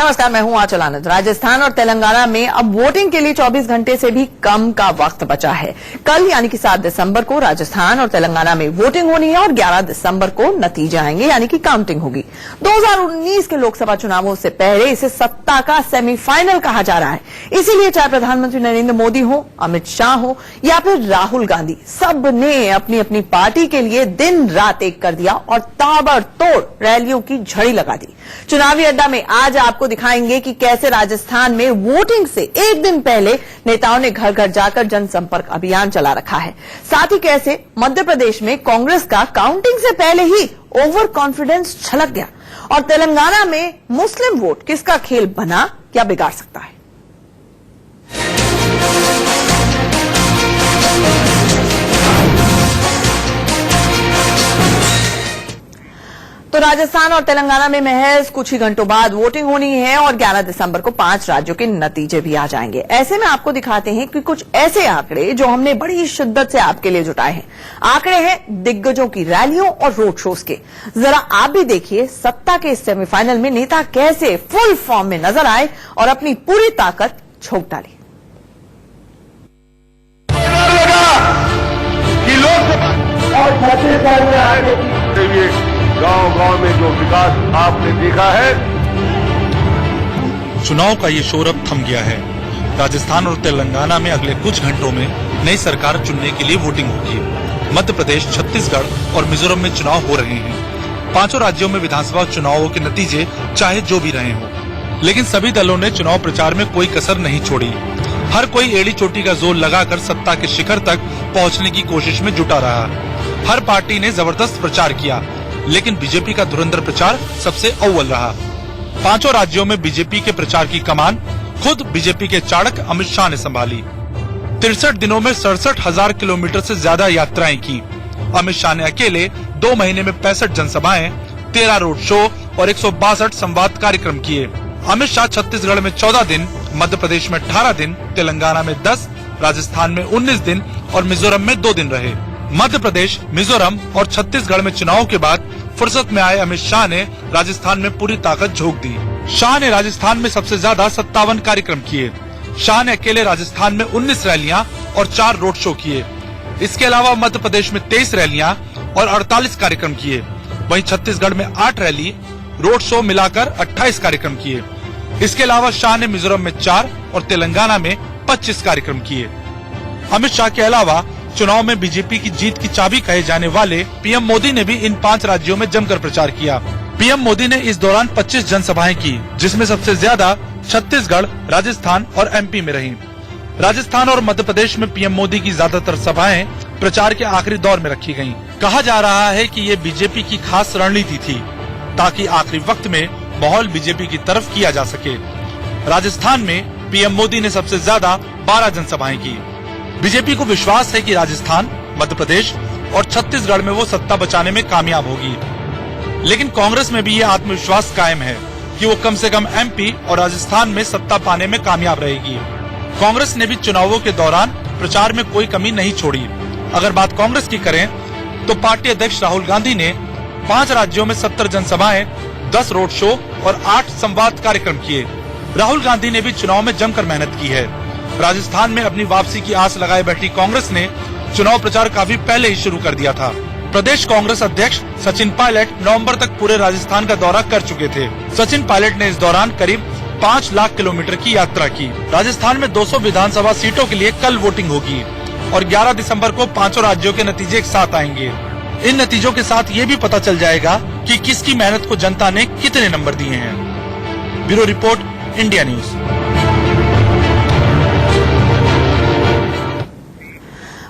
नमस्कार, मैं हूं आंचल आनंद। राजस्थान और तेलंगाना में अब वोटिंग के लिए 24 घंटे से भी कम का वक्त बचा है। कल यानी कि 7 दिसंबर को राजस्थान और तेलंगाना में वोटिंग होनी है और 11 दिसंबर को नतीजे आएंगे यानी कि काउंटिंग होगी। 2019 के लोकसभा चुनावों से पहले इसे सत्ता का सेमीफाइनल कहा जा रहा है। इसीलिए चाहे प्रधानमंत्री नरेंद्र मोदी हो, अमित शाह हो या फिर राहुल गांधी, सब ने अपनी अपनी पार्टी के लिए दिन रात एक कर दिया और ताबड़तोड़ रैलियों की झड़ी लगा दी। चुनावी अड्डा में आज आपको दिखाएंगे कि कैसे राजस्थान में वोटिंग से एक दिन पहले नेताओं ने घर घर जाकर जनसंपर्क अभियान चला रखा है। साथ ही कैसे मध्य प्रदेश में कांग्रेस का काउंटिंग से पहले ही ओवर कॉन्फिडेंस छलक गया और तेलंगाना में मुस्लिम वोट किसका खेल बना या बिगाड़ सकता है। तो राजस्थान और तेलंगाना में महज कुछ ही घंटों बाद वोटिंग होनी है और 11 दिसंबर को 5 राज्यों के नतीजे भी आ जाएंगे। ऐसे में आपको दिखाते हैं कि कुछ ऐसे आंकड़े जो हमने बड़ी शिद्दत से आपके लिए जुटाए हैं। आंकड़े हैं दिग्गजों की रैलियों और रोड शोज के। जरा आप भी देखिए सत्ता के इस सेमीफाइनल में नेता कैसे फुल फॉर्म में नजर आए और अपनी पूरी ताकत झोंक डाली। गांव-गांव में जो विकास आपने देखा है। चुनाव का ये शोर अब थम गया है। राजस्थान और तेलंगाना में अगले कुछ घंटों में नई सरकार चुनने के लिए वोटिंग होगी। मध्य प्रदेश, छत्तीसगढ़ और मिजोरम में चुनाव हो रहे हैं। 5 राज्यों में विधानसभा चुनावों के नतीजे चाहे जो भी रहे हों, लेकिन सभी दलों ने चुनाव प्रचार में कोई कसर नहीं छोड़ी। हर कोई एड़ी चोटी का जोर लगाकर सत्ता के शिखर तक पहुंचने की कोशिश में जुटा रहा। हर पार्टी ने जबरदस्त प्रचार किया, लेकिन बीजेपी का धुरंधर प्रचार सबसे अव्वल रहा। 5 राज्यों में बीजेपी के प्रचार की कमान खुद बीजेपी के चाणक अमित शाह ने संभाली। 63 दिनों में 67,000 किलोमीटर से ज्यादा यात्राएं की। अमित शाह ने अकेले 2 महीने में 65 जनसभाएं, 13 रोड शो और 162 संवाद कार्यक्रम किए। अमित शाह छत्तीसगढ़ में 14 दिन, मध्य प्रदेश में 18 दिन, तेलंगाना में 10, राजस्थान में 19 दिन और मिजोरम में 2 दिन रहे। मध्य प्रदेश, मिजोरम और छत्तीसगढ़ में चुनाव के बाद फुर्सत में आए अमित शाह ने राजस्थान में पूरी ताकत झोंक दी। शाह ने राजस्थान में सबसे ज्यादा 57 कार्यक्रम किए। शाह ने अकेले राजस्थान में 19 रैलियां और 4 रोड शो किए। इसके अलावा मध्य प्रदेश में 23 रैलियां और 48 कार्यक्रम किए। वहीं छत्तीसगढ़ में 8 रैली, रोड शो मिलाकर 28 कार्यक्रम किए। इसके अलावा शाह ने मिजोरम में 4 और तेलंगाना में 25 कार्यक्रम किए। अमित शाह के अलावा चुनाव में बीजेपी की जीत की चाबी कहे जाने वाले पीएम मोदी ने भी इन 5 राज्यों में जमकर प्रचार किया। पीएम मोदी ने इस दौरान 25 जनसभाएं की, जिसमें सबसे ज्यादा छत्तीसगढ़, राजस्थान और एमपी में रही। राजस्थान और मध्य प्रदेश में पीएम मोदी की ज्यादातर सभाएं प्रचार के आखिरी दौर में रखी गयी। कहा जा रहा है कि ये बीजेपी की खास रणनीति थी, ताकि आखिरी वक्त में माहौल बीजेपी की तरफ किया जा सके। राजस्थान में पीएम मोदी ने सबसे ज्यादा 12 जनसभाएं की। बीजेपी को विश्वास है कि राजस्थान, मध्य प्रदेश और छत्तीसगढ़ में वो सत्ता बचाने में कामयाब होगी, लेकिन कांग्रेस में भी ये आत्मविश्वास कायम है कि वो कम से कम एमपी और राजस्थान में सत्ता पाने में कामयाब रहेगी। कांग्रेस ने भी चुनावों के दौरान प्रचार में कोई कमी नहीं छोड़ी। अगर बात कांग्रेस की करें तो पार्टी अध्यक्ष राहुल गांधी ने 5 राज्यों में 70 जनसभाएं, 10 रोड शो और 8 संवाद कार्यक्रम किए। राहुल गांधी ने भी चुनाव में जमकर मेहनत की है। राजस्थान में अपनी वापसी की आस लगाए बैठी कांग्रेस ने चुनाव प्रचार काफी पहले ही शुरू कर दिया था। प्रदेश कांग्रेस अध्यक्ष सचिन पायलट नवंबर तक पूरे राजस्थान का दौरा कर चुके थे। सचिन पायलट ने इस दौरान करीब 5 लाख किलोमीटर की यात्रा की। राजस्थान में 200 विधानसभा सीटों के लिए कल वोटिंग होगी और 11 दिसंबर को 5 राज्यों के नतीजे एक साथ आएंगे। इन नतीजों के साथ ये भी पता चल जाएगा कि किसकी मेहनत को जनता ने कितने नंबर दिए हैं। Bureau report, India news.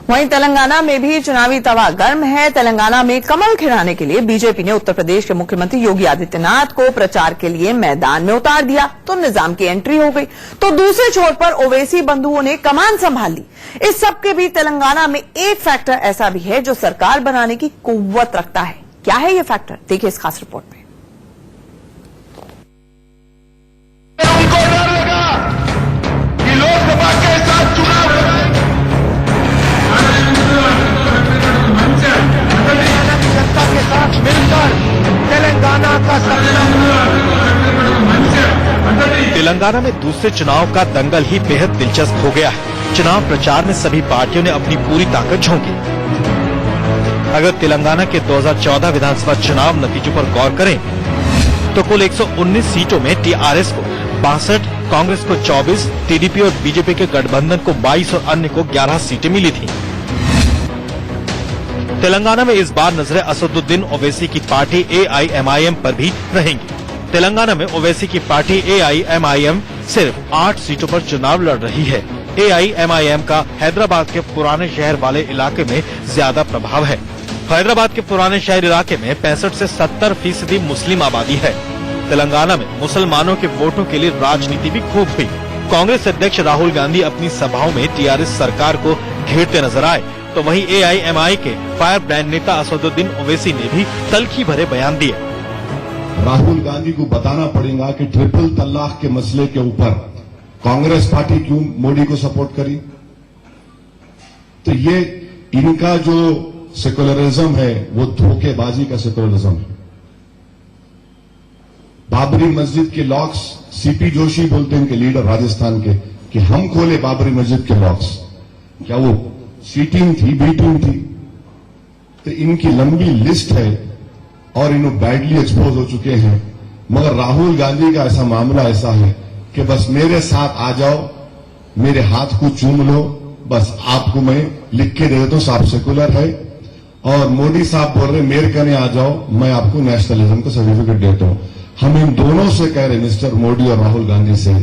वहीं तेलंगाना में भी चुनावी तवा गर्म है। तेलंगाना में कमल खिलाने के लिए बीजेपी ने उत्तर प्रदेश के मुख्यमंत्री योगी आदित्यनाथ को प्रचार के लिए मैदान में उतार दिया तो निजाम की एंट्री हो गई। तो दूसरे छोर पर ओवैसी बंधुओं ने कमान संभाल ली। इस सबके बीच तेलंगाना में एक फैक्टर ऐसा भी है जो सरकार बनाने की कुव्वत रखता है। क्या है ये फैक्टर, देखिए इस खास रिपोर्ट में। उनको डर लगा कि लोकसभा के साथ चुनाव जनता के साथ मिलकर तेलंगाना का सपना तेलंगाना में दूसरे चुनाव का दंगल ही बेहद दिलचस्प हो गया है। चुनाव प्रचार में सभी पार्टियों ने अपनी पूरी ताकत झोंकी। अगर तेलंगाना के 2014 विधानसभा चुनाव नतीजों पर गौर करें तो कुल 119 सीटों में टीआरएस को 62, कांग्रेस को 24, टीडीपी और बीजेपी के गठबंधन को 22 और अन्य को 11 सीटें मिली थी। तेलंगाना में इस बार नजरें असदुद्दीन ओवैसी की पार्टी एआईएमआईएम पर भी रहेंगी। तेलंगाना में ओवैसी की पार्टी एआईएमआईएम सिर्फ 8 सीटों पर चुनाव लड़ रही है। एआईएमआईएम का हैदराबाद के पुराने शहर वाले इलाके में ज्यादा प्रभाव है। हैदराबाद के पुराने शहर इलाके में 65 से 70% मुस्लिम आबादी है। तेलंगाना में मुसलमानों के वोटों के लिए राजनीति भी खूब हुई। कांग्रेस अध्यक्ष राहुल गांधी अपनी सभाओं में टीआरएस सरकार को घेरते नजर आए, तो वहीं एआईएमआई के फायर ब्रांड नेता असदुद्दीन ओवैसी ने भी तल्खी भरे बयान दिए। राहुल गांधी को बताना पड़ेगा कि ट्रिपल तलाक के मसले के ऊपर कांग्रेस पार्टी क्यों मोदी को सपोर्ट करी। तो ये इनका जो सेकुलरिज्म है वो धोखेबाजी का सेकुलरिज्म है। बाबरी मस्जिद के लॉक्स, सीपी जोशी बोलते हैं इनके लीडर राजस्थान के, कि हम खोले बाबरी मस्जिद के लॉक्स। क्या वो सी टीम थी, बी टीम थी? तो इनकी लंबी लिस्ट है और इन्हों बैडली एक्सपोज हो चुके हैं। मगर राहुल गांधी का ऐसा मामला ऐसा है कि बस मेरे साथ आ जाओ, मेरे हाथ को चूम लो, बस आपको मैं लिख के दे देता हूं, आप सेकुलर है। और मोदी साहब बोल रहे मेरे कहने आ जाओ, मैं आपको नेशनलिज्म का सर्टिफिकेट देता हूं। हम इन दोनों से कह रहे मिस्टर मोदी और राहुल गांधी से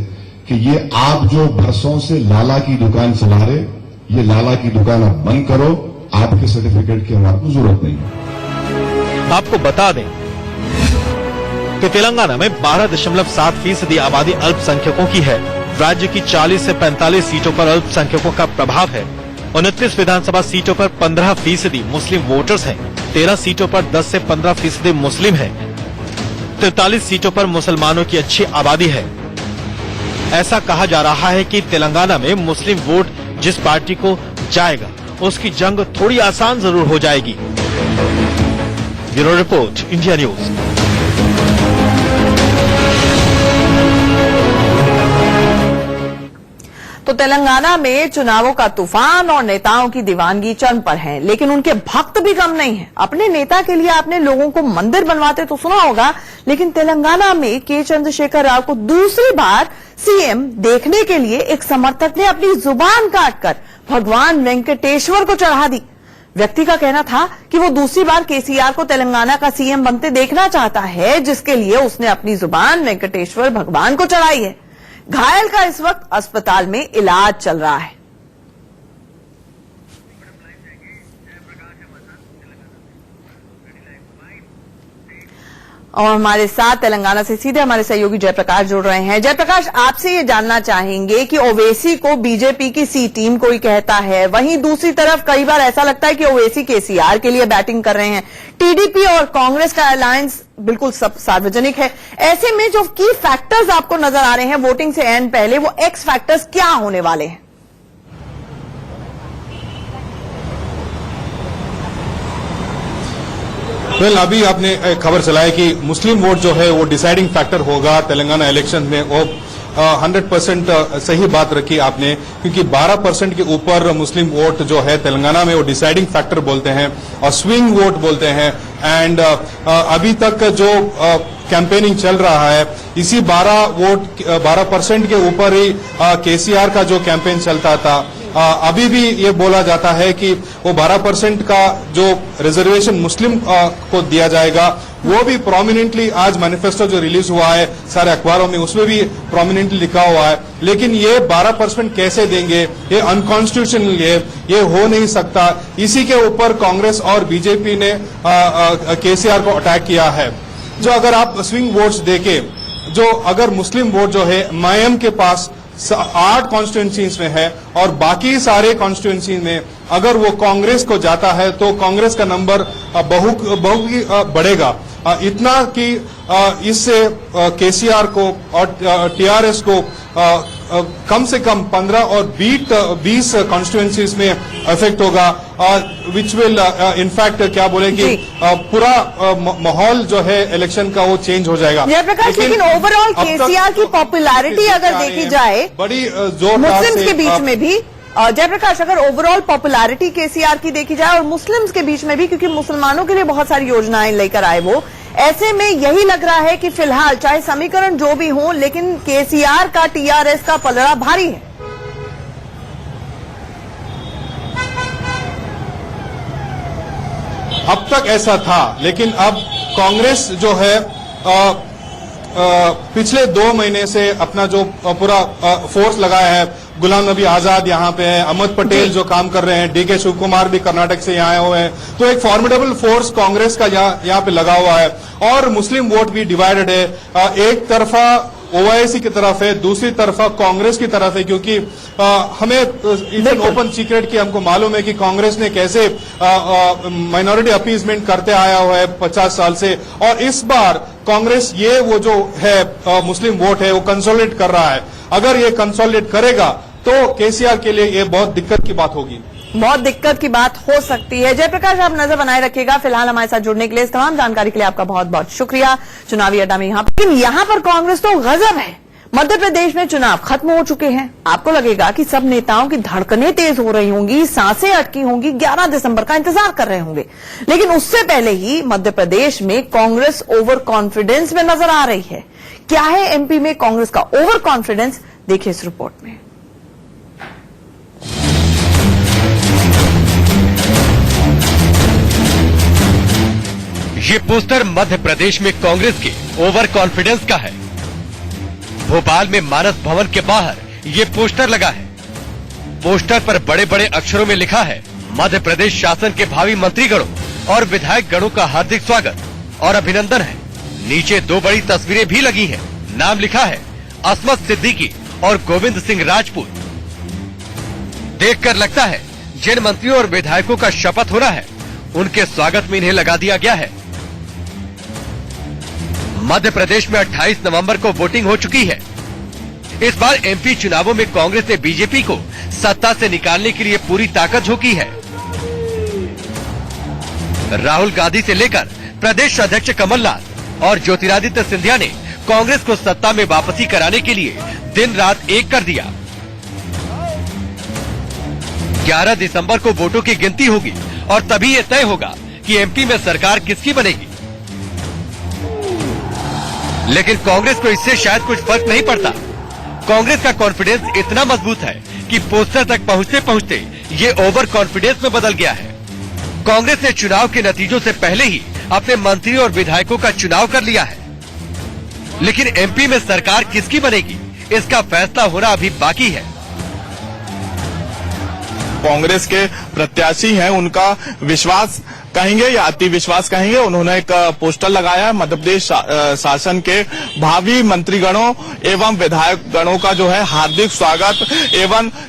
कि ये आप जो बरसों से लाला की दुकान चला रहे, ये लाला की दुकान अब बंद करो। आपके सर्टिफिकेट की हमारे को जरूरत नहीं है। आपको बता दें कि तेलंगाना में 12.7% आबादी अल्पसंख्यकों की है। राज्य की 40 से 45 सीटों पर अल्पसंख्यकों का प्रभाव है। 29 विधानसभा सीटों पर 15% मुस्लिम वोटर्स हैं। 13 सीटों पर 10 से 15% मुस्लिम हैं। 43 सीटों पर मुसलमानों की अच्छी आबादी है। ऐसा कहा जा रहा है कि तेलंगाना में मुस्लिम वोट जिस पार्टी को जाएगा उसकी जंग थोड़ी आसान जरूर हो जाएगी। Bureau report, India news. तो तेलंगाना में चुनावों का तूफान और नेताओं की दीवानगी चरम पर है, लेकिन उनके भक्त भी कम नहीं हैं। अपने नेता के लिए आपने लोगों को मंदिर बनवाते तो सुना होगा, लेकिन तेलंगाना में के चंद्रशेखर राव को दूसरी बार सीएम देखने के लिए एक समर्थक ने अपनी जुबान काटकर भगवान वेंकटेश्वर को चढ़ा दी। व्यक्ति का कहना था कि वो दूसरी बार केसीआर को तेलंगाना का सीएम बनते देखना चाहता है, जिसके लिए उसने अपनी जुबान वेंकटेश्वर भगवान को चढ़ाई है। घायल का इस वक्त अस्पताल में इलाज चल रहा है। और हमारे साथ तेलंगाना से सीधे हमारे सहयोगी जयप्रकाश जुड़ रहे हैं। जयप्रकाश, आपसे ये जानना चाहेंगे कि ओवैसी को बीजेपी की सी टीम कोई कहता है, वहीं दूसरी तरफ कई बार ऐसा लगता है कि ओवैसी केसीआर के लिए बैटिंग कर रहे हैं। टीडीपी और कांग्रेस का अलायंस बिल्कुल सब सार्वजनिक है। ऐसे में जो की फैक्टर्स आपको नजर आ रहे हैं वोटिंग से एंड पहले, वो एक्स फैक्टर्स क्या होने वाले हैं? अभी आपने खबर चलाया कि मुस्लिम वोट जो है वो डिसाइडिंग फैक्टर होगा तेलंगाना इलेक्शन में। वो 100% सही बात रखी आपने, क्योंकि 12% के ऊपर मुस्लिम वोट जो है तेलंगाना में वो डिसाइडिंग फैक्टर बोलते हैं और स्विंग वोट बोलते हैं। एंड अभी तक जो कैंपेनिंग चल रहा है, इसी 12% के ऊपर ही केसीआर का जो कैंपेन चलता था। अभी भी ये बोला जाता है कि वो 12% का जो रिजर्वेशन मुस्लिम को दिया जाएगा, वो भी प्रोमिनेंटली आज मैनिफेस्टो जो रिलीज हुआ है सारे अखबारों में, उसमें भी प्रोमिनेंटली लिखा हुआ है। लेकिन ये 12% कैसे देंगे, ये अनकॉन्स्टिट्यूशनल है, ये हो नहीं सकता। इसी के ऊपर कांग्रेस और बीजेपी ने केसीआर को अटैक किया है। जो अगर आप स्विंग वोट्स देखे, जो अगर मुस्लिम वोट जो है मायम के पास 8 कॉन्स्टिट्यूंसीज में है और बाकी सारे कॉन्स्टिट्यूंसी में अगर वो कांग्रेस को जाता है तो कांग्रेस का नंबर बहुत बढ़ेगा। इतना कि इससे केसीआर को और टीआरएस को कम से कम 15 और 20 कॉन्स्टिट्यूएंसीज में इफेक्ट होगा, विच विल इनफैक्ट क्या बोले कि पूरा माहौल जो है इलेक्शन का वो चेंज हो जाएगा। जयप्रकाश, लेकिन ओवरऑल केसीआर की पॉपुलैरिटी अगर देखी जाए बड़ी जोरदार मुस्लिम्स के बीच में भी, जयप्रकाश अगर ओवरऑल पॉपुलैरिटी केसीआर की देखी जाए और मुस्लिम्स के बीच में भी, क्योंकि मुसलमानों के लिए बहुत सारी योजनाएं लेकर आए वो, ऐसे में यही लग रहा है कि फिलहाल चाहे समीकरण जो भी हो लेकिन केसीआर का टीआरएस का पलड़ा भारी है। अब तक ऐसा था, लेकिन अब कांग्रेस जो है पिछले 2 महीने से अपना जो पूरा फोर्स लगाया है, गुलाम नबी आजाद यहाँ पे है, अहमद पटेल जो काम कर रहे हैं, डीके शिव कुमार भी कर्नाटक से यहाँ आए हुए हैं, तो एक फॉर्मिडेबल फोर्स कांग्रेस का यहाँ पे लगा हुआ है और मुस्लिम वोट भी डिवाइडेड है। एक तरफा ओवैसी की तरफ है, दूसरी तरफा कांग्रेस की तरफ है, क्योंकि हमें इट्स ओपन सीक्रेट कि हमको मालूम है कि कांग्रेस ने कैसे माइनॉरिटी अपीजमेंट करते आया हुआ है 50 साल से, और इस बार कांग्रेस ये वो जो है मुस्लिम वोट है वो कंसोलिडेट कर रहा है। अगर ये कंसोलिडेट करेगा तो केसीआर के लिए ये बहुत दिक्कत की बात होगी, बहुत दिक्कत की बात हो सकती है। जयप्रकाश, आप नजर बनाए रखिएगा। फिलहाल हमारे साथ जुड़ने के लिए, इस तमाम जानकारी के लिए आपका बहुत बहुत शुक्रिया। चुनावी अड्डा में यहां पर कांग्रेस तो गजब है। मध्य प्रदेश में चुनाव खत्म हो चुके हैं। आपको लगेगा कि सब नेताओं की धड़कनें तेज हो रही होंगी, सांसें अटकी होंगी, 11 दिसंबर का इंतजार कर रहे होंगे, लेकिन उससे पहले ही मध्य प्रदेश में कांग्रेस ओवर कॉन्फिडेंस में नजर आ रही है। क्या है एमपी में कांग्रेस का ओवर कॉन्फिडेंस, देखिए इस रिपोर्ट में। ये पोस्टर मध्य प्रदेश में कांग्रेस के ओवर कॉन्फिडेंस का है। भोपाल में मानस भवन के बाहर ये पोस्टर लगा है। पोस्टर पर बड़े बड़े अक्षरों में लिखा है, मध्य प्रदेश शासन के भावी मंत्रीगणों और विधायक गणों का हार्दिक स्वागत और अभिनंदन है। नीचे 2 बड़ी तस्वीरें भी लगी हैं। नाम लिखा है असमत सिद्दीकी और गोविंद सिंह राजपूत। देखकर लगता है जिन मंत्रियों और विधायकों का शपथ होना है उनके स्वागत में इन्हें लगा दिया गया है। मध्य प्रदेश में 28 नवंबर को वोटिंग हो चुकी है। इस बार एमपी चुनावों में कांग्रेस ने बीजेपी को सत्ता से निकालने के लिए पूरी ताकत झोंकी है। राहुल गांधी से लेकर प्रदेश अध्यक्ष कमलनाथ और ज्योतिरादित्य सिंधिया ने कांग्रेस को सत्ता में वापसी कराने के लिए दिन रात एक कर दिया। 11 दिसंबर को वोटों की गिनती होगी और तभी ये तय होगा कि एमपी में सरकार किसकी बनेगी। लेकिन कांग्रेस को इससे शायद कुछ फर्क नहीं पड़ता। कांग्रेस का कॉन्फिडेंस इतना मजबूत है कि पोस्टर तक पहुंचते पहुंचते ये ओवर कॉन्फिडेंस में बदल गया है। कांग्रेस ने चुनाव के नतीजों से पहले ही अपने मंत्री और विधायकों का चुनाव कर लिया है, लेकिन एमपी में सरकार किसकी बनेगी इसका फैसला होना अभी बाकी है। कांग्रेस के प्रत्याशी हैं, उनका विश्वास कहेंगे या अति विश्वास कहेंगे, उन्होंने एक पोस्टर लगाया है मध्य प्रदेश शासन के भावी मंत्रीगणों एवं विधायक गणों का जो है हार्दिक स्वागत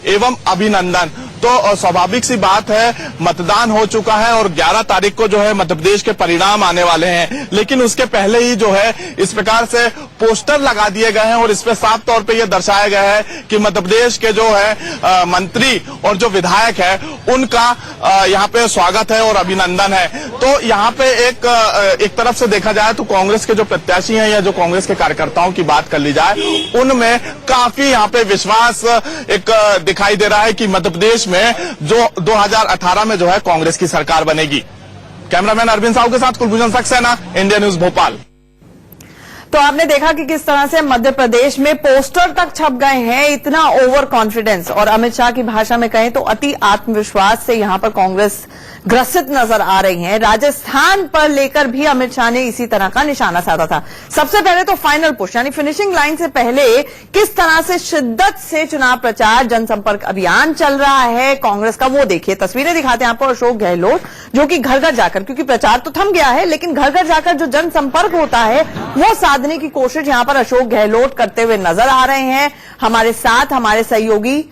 एवं अभिनंदन। तो स्वाभाविक सी बात है, मतदान हो चुका है और 11 तारीख को जो है मध्य प्रदेश के परिणाम आने वाले हैं, लेकिन उसके पहले ही जो है इस प्रकार से पोस्टर लगा दिए गए हैं और इसमें साफ तौर पे ये दर्शाया गया है कि मध्य प्रदेश के जो है मंत्री और जो विधायक है उनका यहाँ पे स्वागत है और अभिनंदन है। तो यहाँ पे एक तरफ से देखा जाए तो कांग्रेस के जो प्रत्याशी हैं या जो कांग्रेस के कार्यकर्ताओं की बात कर ली जाए, उनमें काफी यहाँ पे विश्वास एक दिखाई दे रहा है कि मध्य प्रदेश में जो 2018 में जो है कांग्रेस की सरकार बनेगी। कैमरामैन अरविंद साहू के साथ कुलभूषण सक्सेना, इंडिया न्यूज भोपाल। तो आपने देखा कि किस तरह से मध्य प्रदेश में पोस्टर तक छप गए हैं, इतना ओवर कॉन्फिडेंस, और अमित शाह की भाषा में कहें तो अति आत्मविश्वास से यहां पर कांग्रेस ग्रसित नजर आ रही है। राजस्थान पर लेकर भी अमित शाह ने इसी तरह का निशाना साधा था। सबसे पहले तो फाइनल पुश यानी फिनिशिंग लाइन से पहले किस तरह से शिद्दत से चुनाव प्रचार जनसंपर्क अभियान चल रहा है कांग्रेस का, वो देखिए। तस्वीरें दिखाते हैं आपको अशोक गहलोत जो कि घर घर जाकर, क्योंकि प्रचार तो थम गया है लेकिन घर घर जाकर जो जनसंपर्क होता है वो साधने की कोशिश यहां पर अशोक गहलोत करते हुए नजर आ रहे हैं। हमारे साथ हमारे सहयोगी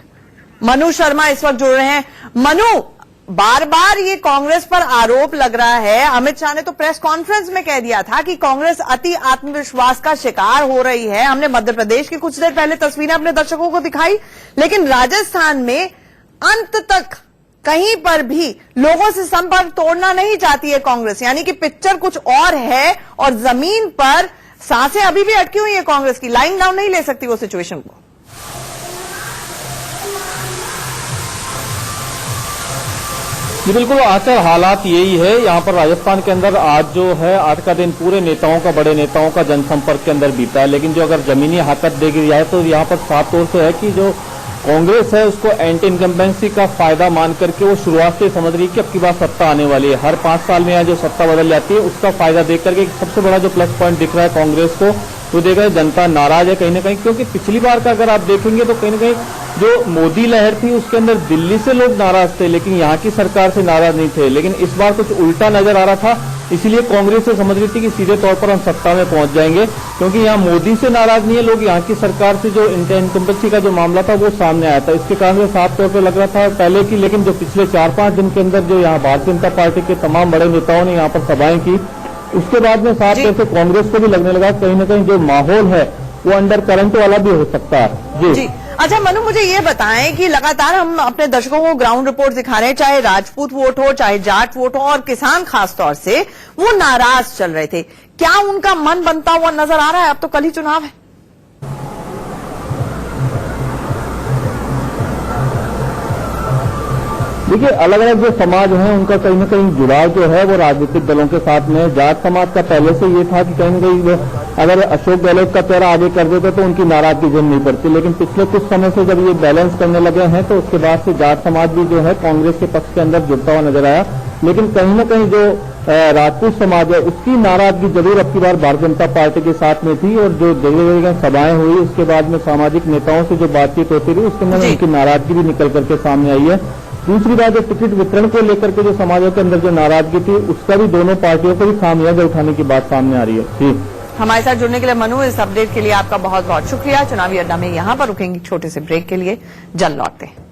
मनु शर्मा इस वक्त जुड़ रहे हैं। मनु, बार बार ये कांग्रेस पर आरोप लग रहा है। अमित शाह ने तो प्रेस कॉन्फ्रेंस में कह दिया था कि कांग्रेस अति आत्मविश्वास का शिकार हो रही है। हमने मध्य प्रदेश की कुछ देर पहले तस्वीरें अपने दर्शकों को दिखाई, लेकिन राजस्थान में अंत तक कहीं पर भी लोगों से संपर्क तोड़ना नहीं चाहती है कांग्रेस। यानी कि पिक्चर कुछ और है और जमीन पर सांसें अभी भी अटकी हुई है कांग्रेस की, लाइंग डाउन नहीं ले सकती वो सिचुएशन को। जी बिल्कुल, आखिर हालात यही है। यहाँ पर राजस्थान के अंदर आज जो है, आज का दिन पूरे नेताओं का, बड़े नेताओं का जनसंपर्क के अंदर बीता है। लेकिन जो अगर जमीनी हकीकत देखी जाए तो यहाँ पर साफ तौर से है कि जो कांग्रेस है उसको एंटी इनकम्बेंसी का फायदा मान करके वो शुरुआत से समझ रही है कि अब की बार सत्ता आने वाली है। हर 5 साल में यहाँ जो सत्ता बदल जाती है उसका फायदा देख करके सबसे बड़ा जो प्लस पॉइंट दिख रहा है कांग्रेस को, तो देख रहे हैं जनता नाराज है कहीं ना कहीं। क्योंकि पिछली बार का अगर आप देखेंगे तो कहीं ना कहीं जो मोदी लहर थी उसके अंदर दिल्ली से लोग नाराज थे, लेकिन यहाँ की सरकार से नाराज नहीं थे। लेकिन इस बार कुछ उल्टा नजर आ रहा था, इसीलिए कांग्रेस से समझ रही थी कि सीधे तौर पर हम सत्ता में पहुंच जाएंगे। क्योंकि यहाँ मोदी से नाराज नहीं है लोग, यहाँ की सरकार से जो इनकम्बेंसी का जो मामला था वो सामने आया था। इसके कारण से साफ तौर पर लग रहा था पहले की, लेकिन जो पिछले 4-5 दिन के अंदर जो यहाँ भारतीय जनता पार्टी के तमाम बड़े नेताओं ने यहाँ पर सभाएं की, उसके बाद में साफ तौर से कांग्रेस को भी लगने लगा कहीं ना कहीं जो माहौल है वो अंडर करंट वाला भी हो सकता है। जी अच्छा मनु, मुझे ये बताएं कि लगातार हम अपने दर्शकों को ग्राउंड रिपोर्ट दिखा रहे हैं, चाहे राजपूत वोट हो, चाहे जाट वोट हो, और किसान खास तौर से वो नाराज चल रहे थे। क्या उनका मन बनता हुआ नजर आ रहा है? अब तो कल ही चुनाव है। देखिए, अलग अलग जो समाज हैं उनका कहीं ना कहीं जुड़ाव जो है वो राजनीतिक दलों के साथ में। जाट समाज का पहले से ये था कि कहीं ना कहीं अगर अशोक गहलोत का चेहरा आगे कर देते तो उनकी नाराजगी झेलनी नहीं पड़ती। लेकिन पिछले कुछ समय से जब ये बैलेंस करने लगे हैं तो उसके बाद से जाट समाज भी जो है कांग्रेस के पक्ष के अंदर जुड़ता हुआ नजर आया। लेकिन कहीं ना कहीं जो राजपूत समाज है उसकी नाराजगी जरूर अब की बार भारतीय जनता पार्टी के साथ में थी। और जो जगह जगह सभाएं हुई उसके बाद में सामाजिक नेताओं से जो बातचीत होती रही उसके अंदर उनकी नाराजगी भी निकल करके सामने आई है। दूसरी बात, जो टिकट वितरण को लेकर के जो समाजों के अंदर जो नाराजगी थी उसका भी दोनों पार्टियों को भी खामियाजा उठाने की बात सामने आ रही है। जी, हमारे साथ जुड़ने के लिए मनु, इस अपडेट के लिए आपका बहुत बहुत शुक्रिया। चुनावी अड्डा में यहां पर रुकेंगे छोटे से ब्रेक के लिए, जल्द लौटते हैं।